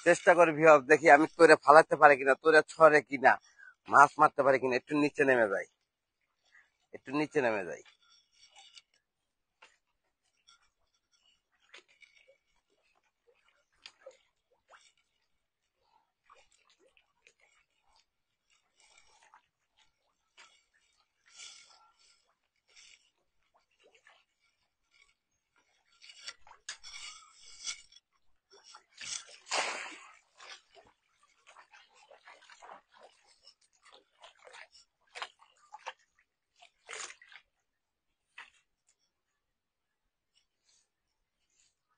চেষ্টা করি ভিউয়ার্স, দেখি আমি তোরে ফালাতে পারি কিনা, তোরে ছড়ে কিনা, মাছ মারতে পারি কিনা। একটু নিচে নেমে যাই, একটু নিচে নেমে যাই।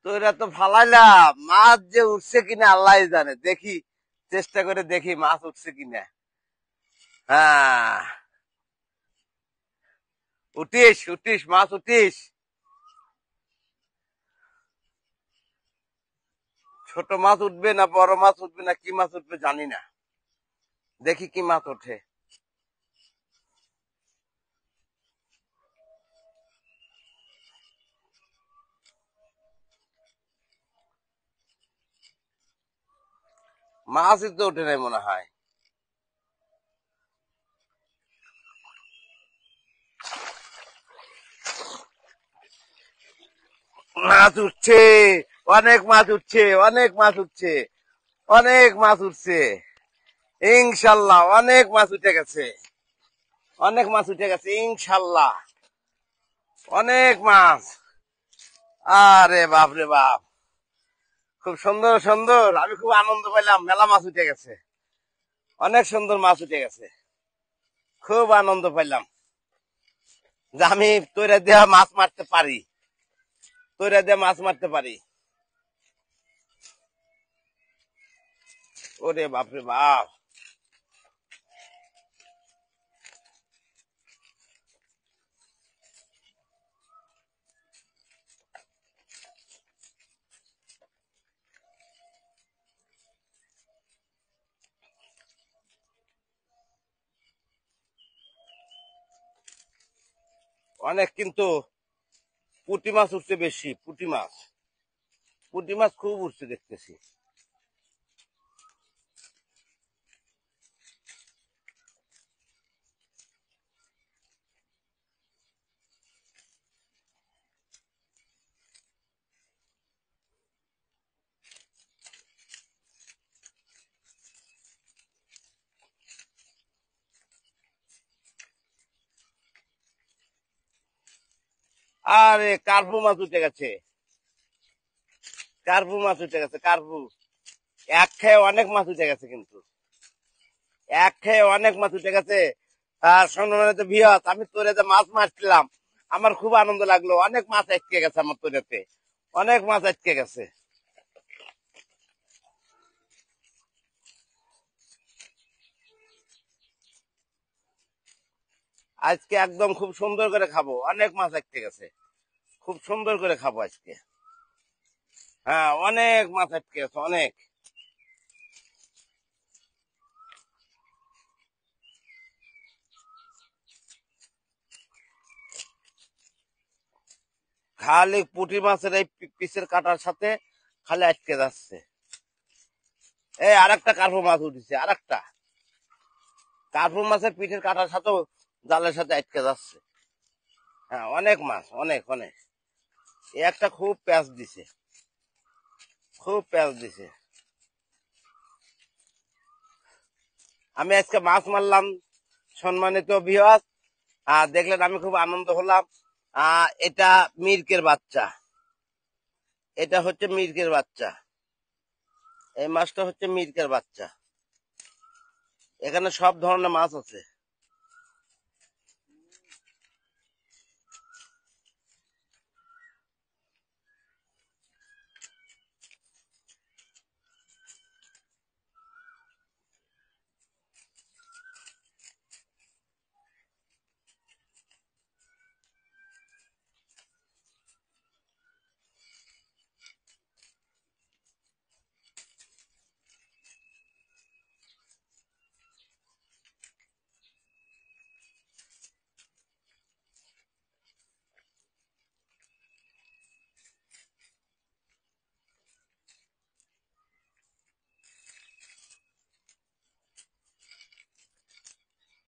তোরা তো ফালাইলাম, মাছ যে উঠছে কিনা আল্লাহ জানে। দেখি, চেষ্টা করে দেখি মাছ উঠছে কিনা। হ্যাঁ, উঠিস উঠিস, মাছ উঠিস। ছোট মাছ উঠবে না বড় মাছ উঠবে না কি মাছ উঠবে জানি না। দেখি কি মাছ ওঠে। মাছই তো ওঠে নাই মনে হয়। মাছ উঠছে, অনেক মাছ উঠছে, অনেক মাছ উঠছে, অনেক মাছ উঠছে। ইনশাল্লাহ অনেক মাছ উঠে গেছে, অনেক মাছ উঠে গেছে ইনশাল্লাহ, অনেক মাছ। আরে বাপ রে বাপ, খুব সুন্দর সুন্দর, আমি খুব আনন্দ পাইলাম। মেলা মাছ উঠে গেছে, অনেক সুন্দর মাছ উঠে গেছে, খুব আনন্দ পাইলাম যে আমি তৈরা দেওয়া মাছ মারতে পারি, তৈরা দিয়ে মাছ মারতে পারি। ওরে বাপরে বাপ, অনেক। কিন্তু পুঁটি মাছ উঠছে বেশি, পুঁটি মাছ, পুঁটি মাছ খুব উঠছে দেখতেছি। আরে কার্পু মাছ উঠে গেছে, কার্পু মাছ উঠে গেছে, কার্পু। এক খেয়ে অনেক মাছ উঠে গেছে, কিন্তু এক খেয়ে অনেক মাছ উঠে গেছে। আর সম্মানিত ভিউয়ার্স, আমি তোরে যে মাছ মারছিলাম, আমার খুব আনন্দ লাগলো। অনেক মাছ আটকে গেছে আমার তোরেতে, অনেক মাছ আটকে গেছে। আজকে একদম খুব সুন্দর করে খাবো, অনেক মাছ আটকে গেছে, খুব সুন্দর করে খাবো আজকে। হ্যাঁ, অনেক মাছ আটকে গেছে, অনেক। খালি পুঁটি মাছের এই পিসের কাটার সাথে খালি আটকে যাচ্ছে। এই আরেকটা কার্পু মাছ উঠেছে, আরেকটা কার্পু মাছের পিঠের কাটার সাথেও জালের সাথে আটকে যাচ্ছে। হ্যাঁ, অনেক মাছ, অনেক অনেক। একটা খুব প্যাঁচ দিছে, খুব প্যাঁচ দিছে। আমি আজকে মাছ মারলাম সম্মানিত ভিউয়ার্স, দেখলেন আমি খুব আনন্দ হলাম। এটা মির্কের বাচ্চা, এটা হচ্ছে মির্কের বাচ্চা, এই মাছটা হচ্ছে মির্কের বাচ্চা। এখানে সব ধরনের মাছ আছে।